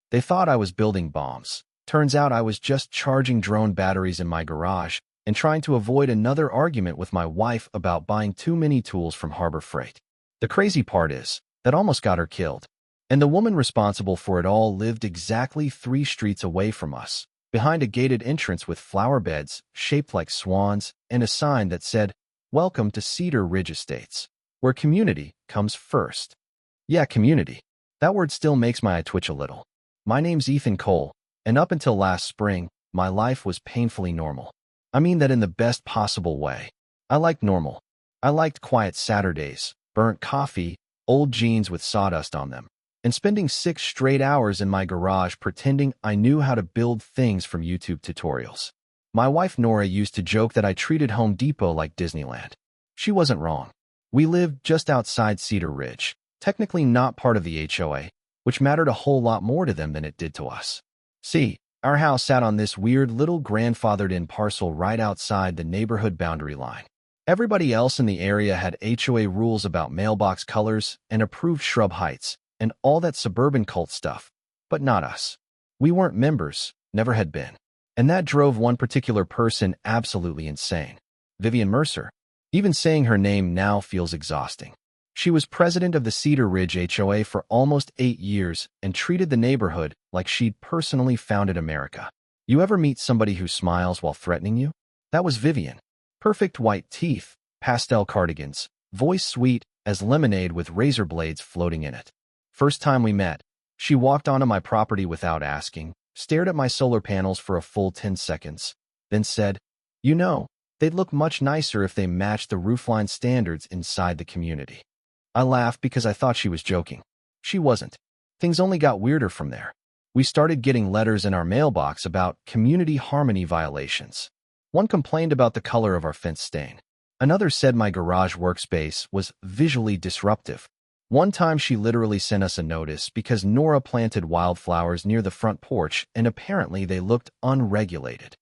They thought I was building bombs. Turns out I was just charging drone batteries in my garage and trying to avoid another argument with my wife about buying too many tools from Harbor Freight. The crazy part is, that almost got her killed. And the woman responsible for it all lived exactly 3 streets away from us, behind a gated entrance with flower beds shaped like swans and a sign that said, "Welcome to Cedar Ridge Estates, where community comes first." Yeah, community. That word still makes my eye twitch a little. My name's Ethan Cole, and up until last spring, my life was painfully normal. I mean that in the best possible way. I liked normal. I liked quiet Saturdays, burnt coffee, old jeans with sawdust on them, and spending 6 straight hours in my garage pretending I knew how to build things from YouTube tutorials. My wife Nora used to joke that I treated Home Depot like Disneyland. She wasn't wrong. We lived just outside Cedar Ridge, technically not part of the HOA, which mattered a whole lot more to them than it did to us. See, our house sat on this weird little grandfathered-in parcel right outside the neighborhood boundary line. Everybody else in the area had HOA rules about mailbox colors and approved shrub heights and all that suburban cult stuff, but not us. We weren't members, never had been. And that drove one particular person absolutely insane. Vivian Mercer. Even saying her name now feels exhausting. She was president of the Cedar Ridge HOA for almost 8 years and treated the neighborhood like she'd personally founded America. You ever meet somebody who smiles while threatening you? That was Vivian. Perfect white teeth, pastel cardigans, voice sweet as lemonade with razor blades floating in it. First time we met, she walked onto my property without asking, stared at my solar panels for a full 10 seconds, then said, "You know, they'd look much nicer if they matched the roofline standards inside the community." I laughed because I thought she was joking. She wasn't. Things only got weirder from there. We started getting letters in our mailbox about community harmony violations. One complained about the color of our fence stain. Another said my garage workspace was visually disruptive. One time she literally sent us a notice because Nora planted wildflowers near the front porch and apparently they looked unregulated.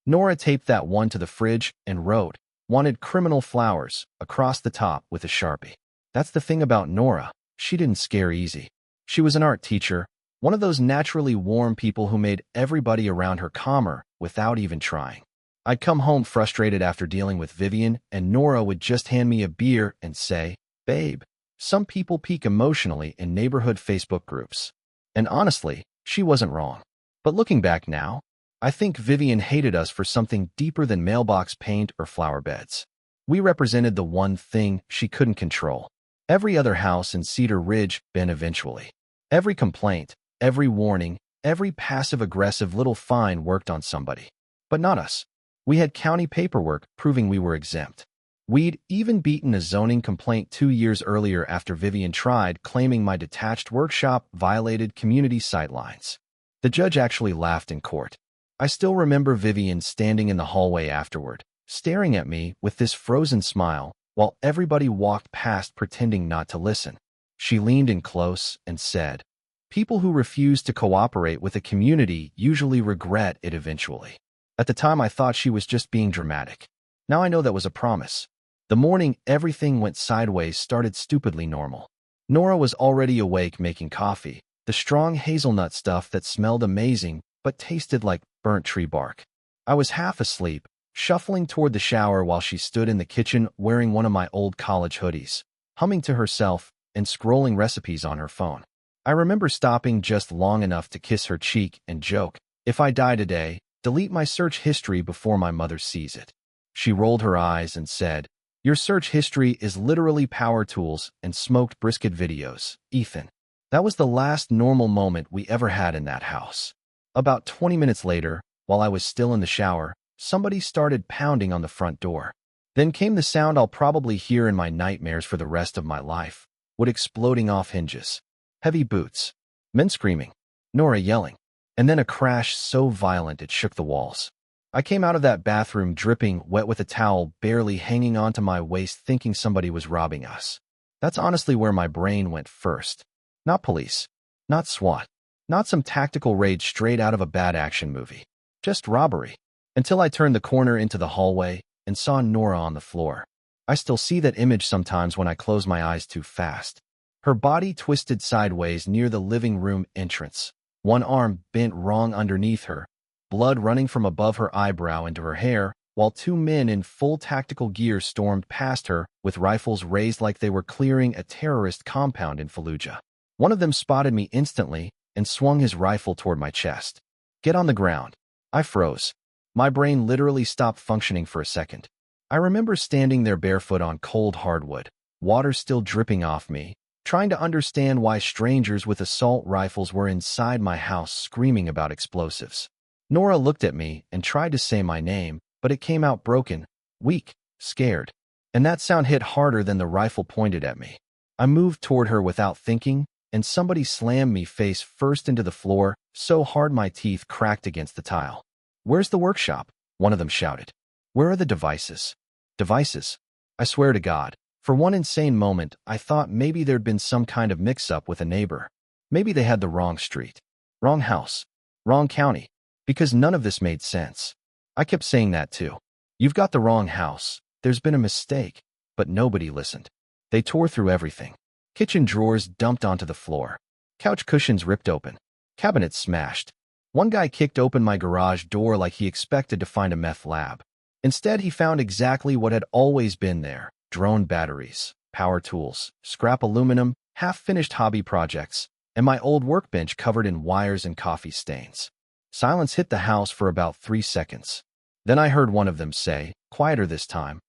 Nora taped that one to the fridge and wrote, "Wanted criminal flowers," across the top with a Sharpie. That's the thing about Nora. She didn't scare easy. She was an art teacher, one of those naturally warm people who made everybody around her calmer without even trying. I'd come home frustrated after dealing with Vivian, and Nora would just hand me a beer and say, "Babe, some people peak emotionally in neighborhood Facebook groups." And honestly, she wasn't wrong. But looking back now, I think Vivian hated us for something deeper than mailbox paint or flower beds. We represented the one thing she couldn't control. Every other house in Cedar Ridge been eventually. Every complaint, every warning, every passive-aggressive little fine worked on somebody. But not us. We had county paperwork proving we were exempt. We'd even beaten a zoning complaint 2 years earlier after Vivian tried, claiming my detached workshop violated community sightlines. The judge actually laughed in court. I still remember Vivian standing in the hallway afterward, staring at me with this frozen smile, while everybody walked past pretending not to listen. She leaned in close and said, "People who refuse to cooperate with a community usually regret it eventually." At the time, I thought she was just being dramatic. Now I know that was a promise. The morning everything went sideways started stupidly normal. Nora was already awake making coffee, the strong hazelnut stuff that smelled amazing but tasted like burnt tree bark. I was half asleep, shuffling toward the shower while she stood in the kitchen wearing one of my old college hoodies, humming to herself and scrolling recipes on her phone. I remember stopping just long enough to kiss her cheek and joke, "If I die today, delete my search history before my mother sees it." She rolled her eyes and said, "Your search history is literally power tools and smoked brisket videos, Ethan." That was the last normal moment we ever had in that house. About 20 minutes later, while I was still in the shower, somebody started pounding on the front door. Then came the sound I'll probably hear in my nightmares for the rest of my life, wood exploding off hinges, heavy boots, men screaming, Nora yelling, and then a crash so violent it shook the walls. I came out of that bathroom dripping wet with a towel barely hanging onto my waist thinking somebody was robbing us. That's honestly where my brain went first. Not police, not SWAT, not some tactical raid straight out of a bad action movie. Just robbery. Until I turned the corner into the hallway and saw Nora on the floor. I still see that image sometimes when I close my eyes too fast. Her body twisted sideways near the living room entrance, one arm bent wrong underneath her, blood running from above her eyebrow into her hair, while two men in full tactical gear stormed past her with rifles raised like they were clearing a terrorist compound in Fallujah. One of them spotted me instantly and swung his rifle toward my chest. "Get on the ground." I froze. My brain literally stopped functioning for a second. I remember standing there barefoot on cold hardwood, water still dripping off me, trying to understand why strangers with assault rifles were inside my house screaming about explosives. Nora looked at me and tried to say my name, but it came out broken, weak, scared. And that sound hit harder than the rifle pointed at me. I moved toward her without thinking, and somebody slammed me face first into the floor, so hard my teeth cracked against the tile. "Where's the workshop?" one of them shouted. "Where are the devices?" Devices? I swear to God, for one insane moment, I thought maybe there'd been some kind of mix-up with a neighbor. Maybe they had the wrong street, wrong house, wrong county, because none of this made sense. I kept saying that too. "You've got the wrong house. There's been a mistake." But nobody listened. They tore through everything. Kitchen drawers dumped onto the floor. Couch cushions ripped open. Cabinets smashed. One guy kicked open my garage door like he expected to find a meth lab. Instead, he found exactly what had always been there: drone batteries, power tools, scrap aluminum, half-finished hobby projects, and my old workbench covered in wires and coffee stains. Silence hit the house for about 3 seconds. Then I heard one of them say, quieter this time,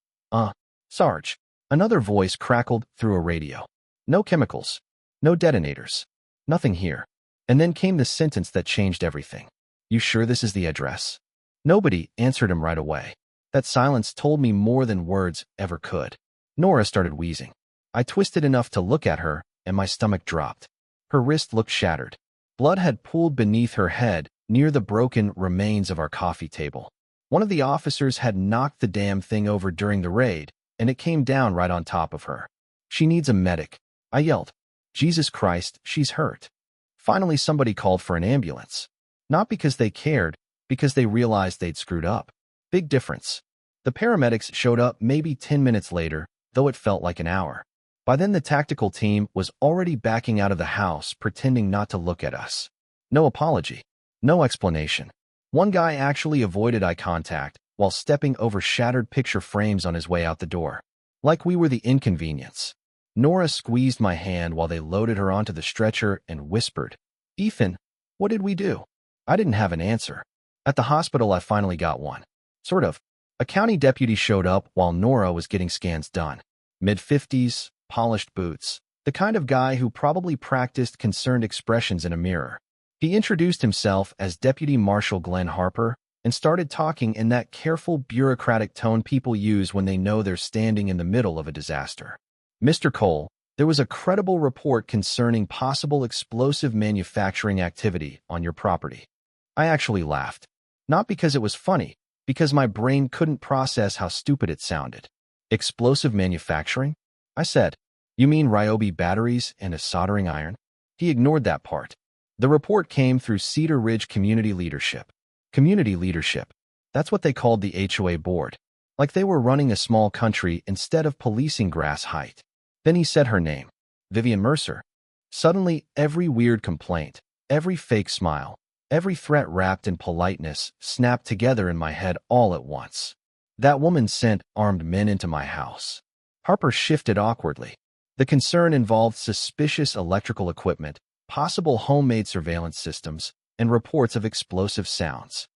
Sarge." Another voice crackled through a radio. "No chemicals. No detonators. Nothing here." And then came the sentence that changed everything. "You sure this is the address?" Nobody answered him right away. That silence told me more than words ever could. Nora started wheezing. I twisted enough to look at her, and my stomach dropped. Her wrist looked shattered. Blood had pooled beneath her head, near the broken remains of our coffee table. One of the officers had knocked the damn thing over during the raid, and it came down right on top of her. "She needs a medic," I yelled. "Jesus Christ, she's hurt." Finally, somebody called for an ambulance. Not because they cared, because they realized they'd screwed up. Big difference. The paramedics showed up maybe 10 minutes later, though it felt like an hour. By then, the tactical team was already backing out of the house, pretending not to look at us. No apology. No explanation. One guy actually avoided eye contact while stepping over shattered picture frames on his way out the door. Like we were the inconvenience. Nora squeezed my hand while they loaded her onto the stretcher and whispered, "Ethan, what did we do?" I didn't have an answer. At the hospital, I finally got one. Sort of. A county deputy showed up while Nora was getting scans done. Mid-50s, polished boots. The kind of guy who probably practiced concerned expressions in a mirror. He introduced himself as Deputy Marshal Glenn Harper and started talking in that careful bureaucratic tone people use when they know they're standing in the middle of a disaster. "Mr. Cole, there was a credible report concerning possible explosive manufacturing activity on your property." I actually laughed. Not because it was funny, because my brain couldn't process how stupid it sounded. "Explosive manufacturing?" I said. "You mean Ryobi batteries and a soldering iron?" He ignored that part. The report came through Cedar Ridge Community Leadership. Community leadership. That's what they called the HOA board. Like they were running a small country instead of policing Grass Height. Then he said her name. Vivian Mercer. Suddenly, every weird complaint, every fake smile, every threat wrapped in politeness snapped together in my head all at once. That woman sent armed men into my house. Harper shifted awkwardly. The concern involved suspicious electrical equipment, possible homemade surveillance systems, and reports of explosive sounds.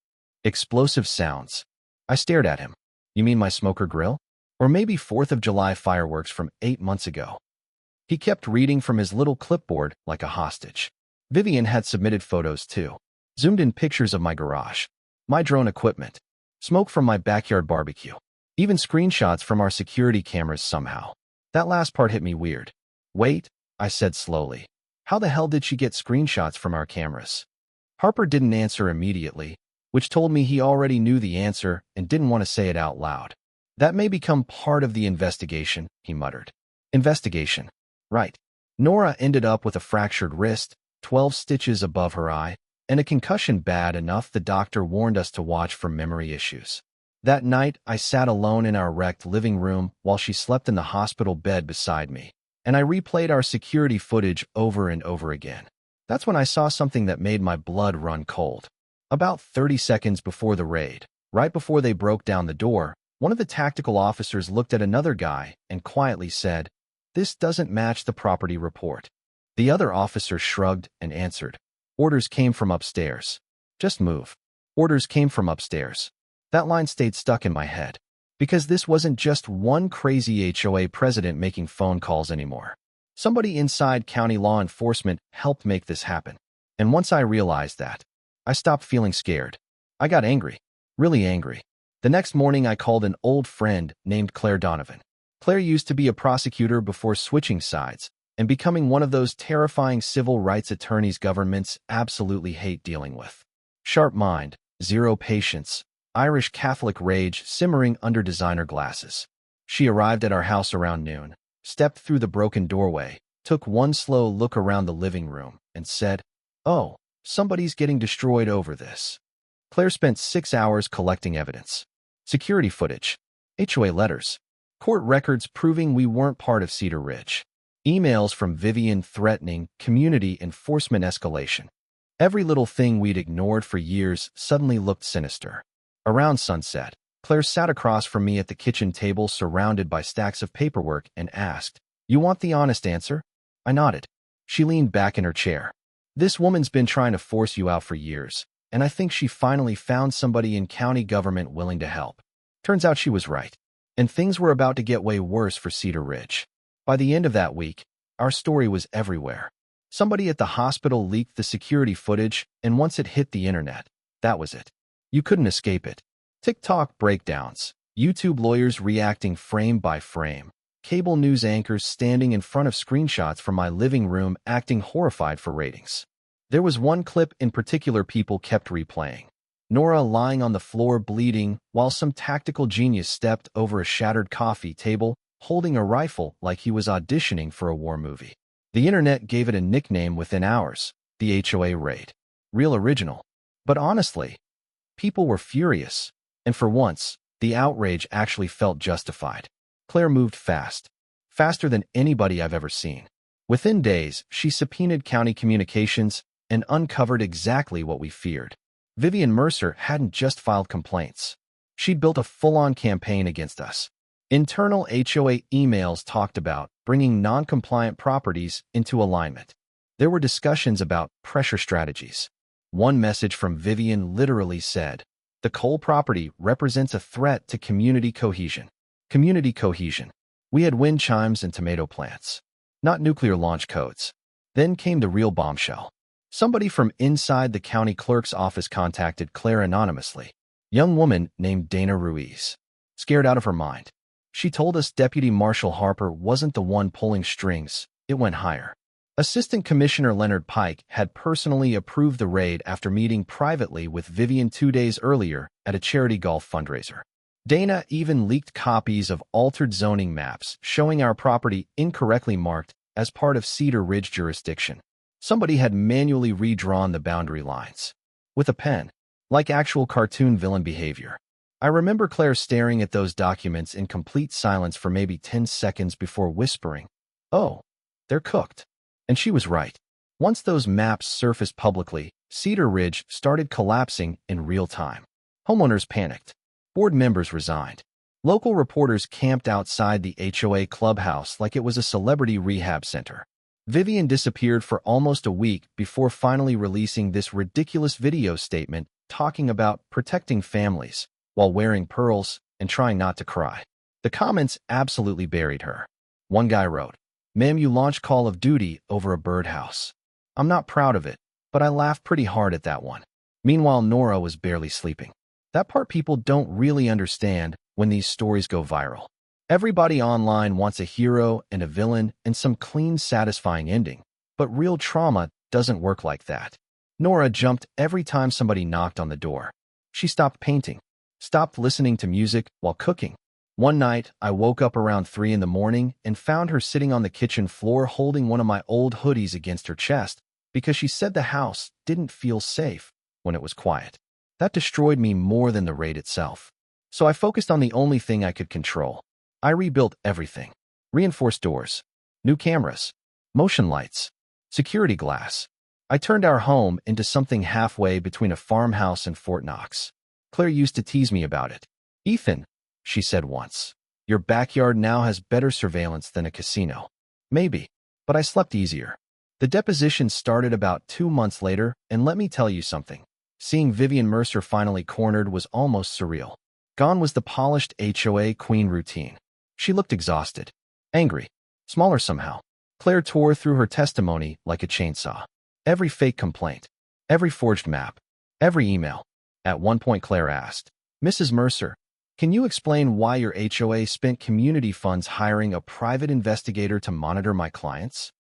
Explosive sounds. I stared at him. "You mean my smoker grill? Or maybe 4th of July fireworks from 8 months ago?" He kept reading from his little clipboard like a hostage. Vivian had submitted photos too. Zoomed-in pictures of my garage, my drone equipment, smoke from my backyard barbecue, even screenshots from our security cameras somehow. That last part hit me weird. "Wait," I said slowly. "How the hell did she get screenshots from our cameras?" Harper didn't answer immediately, which told me he already knew the answer and didn't want to say it out loud. "That may become part of the investigation," he muttered. "Investigation. Right." Nora ended up with a fractured wrist, 12 stitches above her eye, and a concussion bad enough the doctor warned us to watch for memory issues. That night, I sat alone in our wrecked living room while she slept in the hospital bed beside me, and I replayed our security footage over and over again. That's when I saw something that made my blood run cold. About 30 seconds before the raid, right before they broke down the door, one of the tactical officers looked at another guy and quietly said, "This doesn't match the property report." The other officer shrugged and answered, "Orders came from upstairs. Just move." Orders came from upstairs. That line stayed stuck in my head. Because this wasn't just one crazy HOA president making phone calls anymore. Somebody inside county law enforcement helped make this happen. And once I realized that, I stopped feeling scared. I got angry. Really angry. The next morning, I called an old friend named Claire Donovan. Claire used to be a prosecutor before switching sides and becoming one of those terrifying civil rights attorneys governments absolutely hate dealing with. Sharp mind, zero patience, Irish Catholic rage simmering under designer glasses. She arrived at our house around noon, stepped through the broken doorway, took one slow look around the living room, and said, "Oh, somebody's getting destroyed over this." Claire spent 6 hours collecting evidence. Security footage, HOA letters, court records proving we weren't part of Cedar Ridge, emails from Vivian threatening community enforcement escalation. Every little thing we'd ignored for years suddenly looked sinister. Around sunset, Claire sat across from me at the kitchen table surrounded by stacks of paperwork and asked, "You want the honest answer?" I nodded. She leaned back in her chair. "This woman's been trying to force you out for years, and I think she finally found somebody in county government willing to help." Turns out she was right, and things were about to get way worse for Cedar Ridge. By the end of that week, our story was everywhere. Somebody at the hospital leaked the security footage, and once it hit the internet, that was it. You couldn't escape it. TikTok breakdowns, YouTube lawyers reacting frame by frame, cable news anchors standing in front of screenshots from my living room acting horrified for ratings. There was one clip in particular people kept replaying. Nora lying on the floor bleeding while some tactical genius stepped over a shattered coffee table holding a rifle like he was auditioning for a war movie. The internet gave it a nickname within hours, the HOA raid. Real original. But honestly, people were furious, and for once, the outrage actually felt justified. Claire moved fast. Faster than anybody I've ever seen. Within days, she subpoenaed county communications and uncovered exactly what we feared. Vivian Mercer hadn't just filed complaints. She'd built a full-on campaign against us. Internal HOA emails talked about bringing non-compliant properties into alignment. There were discussions about pressure strategies. One message from Vivian literally said, "The Cole property represents a threat to community cohesion." Community cohesion. We had wind chimes and tomato plants, not nuclear launch codes. Then came the real bombshell. Somebody from inside the county clerk's office contacted Claire anonymously. Young woman named Dana Ruiz. Scared out of her mind. She told us Deputy Marshal Harper wasn't the one pulling strings, it went higher. Assistant Commissioner Leonard Pike had personally approved the raid after meeting privately with Vivian 2 days earlier at a charity golf fundraiser. Dana even leaked copies of altered zoning maps showing our property incorrectly marked as part of Cedar Ridge jurisdiction. Somebody had manually redrawn the boundary lines. With a pen. Like actual cartoon villain behavior. I remember Claire staring at those documents in complete silence for maybe 10 seconds before whispering, "Oh, they're cooked." And she was right. Once those maps surfaced publicly, Cedar Ridge started collapsing in real time. Homeowners panicked. Board members resigned. Local reporters camped outside the HOA clubhouse like it was a celebrity rehab center. Vivian disappeared for almost a week before finally releasing this ridiculous video statement talking about protecting families while wearing pearls and trying not to cry. The comments absolutely buried her. One guy wrote, "Ma'am, you launched Call of Duty over a birdhouse." I'm not proud of it, but I laughed pretty hard at that one. Meanwhile, Nora was barely sleeping. That part people don't really understand when these stories go viral. Everybody online wants a hero and a villain and some clean, satisfying ending. But real trauma doesn't work like that. Nora jumped every time somebody knocked on the door. She stopped painting, stopped listening to music while cooking. One night, I woke up around 3 in the morning and found her sitting on the kitchen floor holding one of my old hoodies against her chest because she said the house didn't feel safe when it was quiet. That destroyed me more than the raid itself. So I focused on the only thing I could control. I rebuilt everything. Reinforced doors, new cameras, motion lights, security glass. I turned our home into something halfway between a farmhouse and Fort Knox. Claire used to tease me about it. Ethan, she said once, your backyard now has better surveillance than a casino. Maybe, but I slept easier. The deposition started about 2 months later, and let me tell you something. Seeing Vivian Mercer finally cornered was almost surreal. Gone was the polished HOA queen routine. She looked exhausted, angry, smaller somehow. Claire tore through her testimony like a chainsaw. Every fake complaint, every forged map, every email. At one point Claire asked, Mrs. Mercer, can you explain why your HOA spent community funds hiring a private investigator to monitor my clients?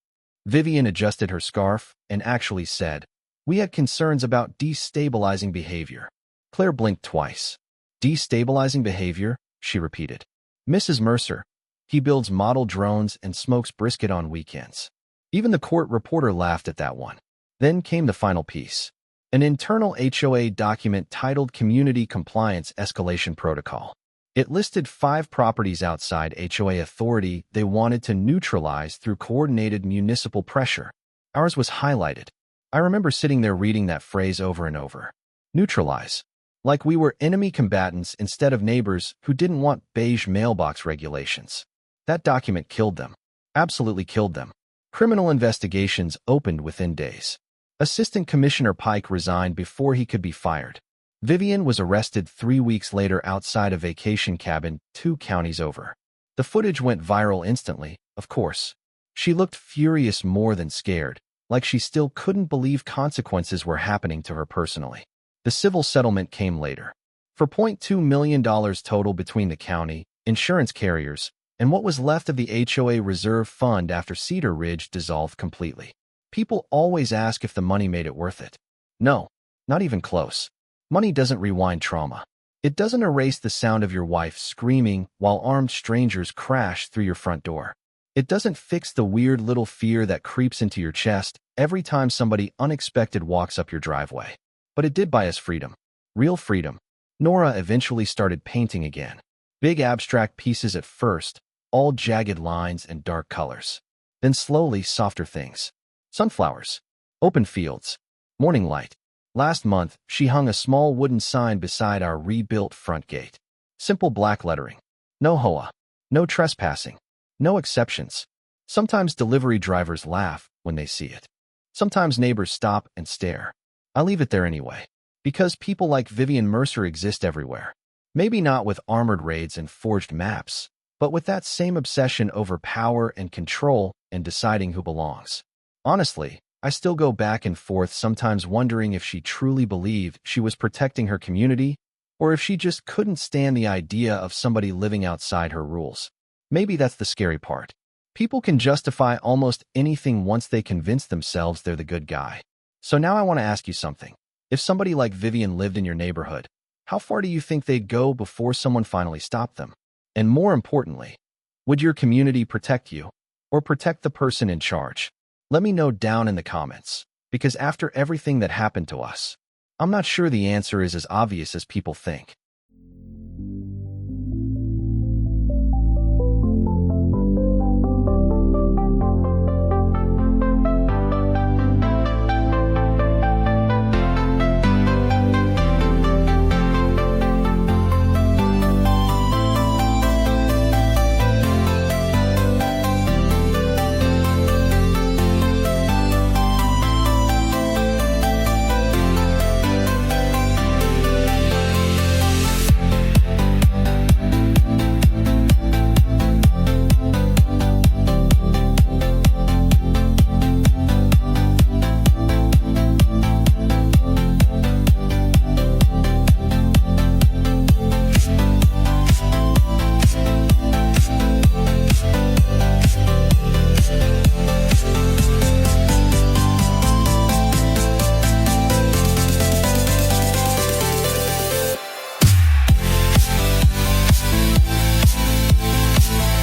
Vivian adjusted her scarf and actually said, we had concerns about destabilizing behavior. Claire blinked twice. Destabilizing behavior, she repeated. Mrs. Mercer, he builds model drones and smokes brisket on weekends. Even the court reporter laughed at that one. Then came the final piece. An internal HOA document titled Community Compliance Escalation Protocol. It listed 5 properties outside HOA authority they wanted to neutralize through coordinated municipal pressure. Ours was highlighted. I remember sitting there reading that phrase over and over. Neutralize. Like we were enemy combatants instead of neighbors who didn't want beige mailbox regulations. That document killed them. Absolutely killed them. Criminal investigations opened within days. Assistant Commissioner Pike resigned before he could be fired. Vivian was arrested 3 weeks later outside a vacation cabin 2 counties over. The footage went viral instantly, of course. She looked furious more than scared, like she still couldn't believe consequences were happening to her personally. The civil settlement came later. For $0.2 million total between the county, insurance carriers, and what was left of the HOA reserve fund after Cedar Ridge dissolved completely. People always ask if the money made it worth it. No, not even close. Money doesn't rewind trauma. It doesn't erase the sound of your wife screaming while armed strangers crash through your front door. It doesn't fix the weird little fear that creeps into your chest every time somebody unexpected walks up your driveway. But it did buy us freedom. Real freedom. Nora eventually started painting again. Big abstract pieces at first, all jagged lines and dark colors. Then slowly softer things. Sunflowers. Open fields. Morning light. Last month, she hung a small wooden sign beside our rebuilt front gate. Simple black lettering. No HOA. No trespassing. No exceptions. Sometimes delivery drivers laugh when they see it. Sometimes neighbors stop and stare. I leave it there anyway. Because people like Vivian Mercer exist everywhere. Maybe not with armored raids and forged maps, but with that same obsession over power and control and deciding who belongs. Honestly, I still go back and forth sometimes wondering if she truly believed she was protecting her community, or if she just couldn't stand the idea of somebody living outside her rules. Maybe that's the scary part. People can justify almost anything once they convince themselves they're the good guy. So now I want to ask you something. If somebody like Vivian lived in your neighborhood, how far do you think they'd go before someone finally stopped them? And more importantly, would your community protect you, or protect the person in charge? Let me know down in the comments, because after everything that happened to us, I'm not sure the answer is as obvious as people think.